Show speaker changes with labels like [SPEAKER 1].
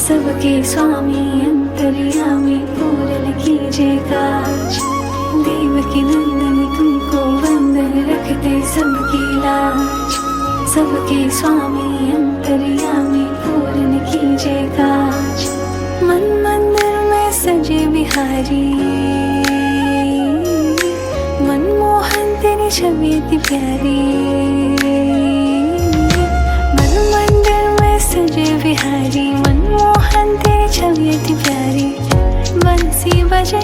[SPEAKER 1] सबके स्वामी अंतर्यामी पूरन कीजिए काज। देवकी नंदन तुमको वंदन रखते सबकी लाज। सबके स्वामी अंतर्यामी पूरन कीजिए काज। मन मंदिर में सजे बिहारी मनमोहन तेरी छवि अति प्यारी। मन मंदिर में सजे बिहारी मनमोहन तेरी छवि अति प्यारी। बंसी बजे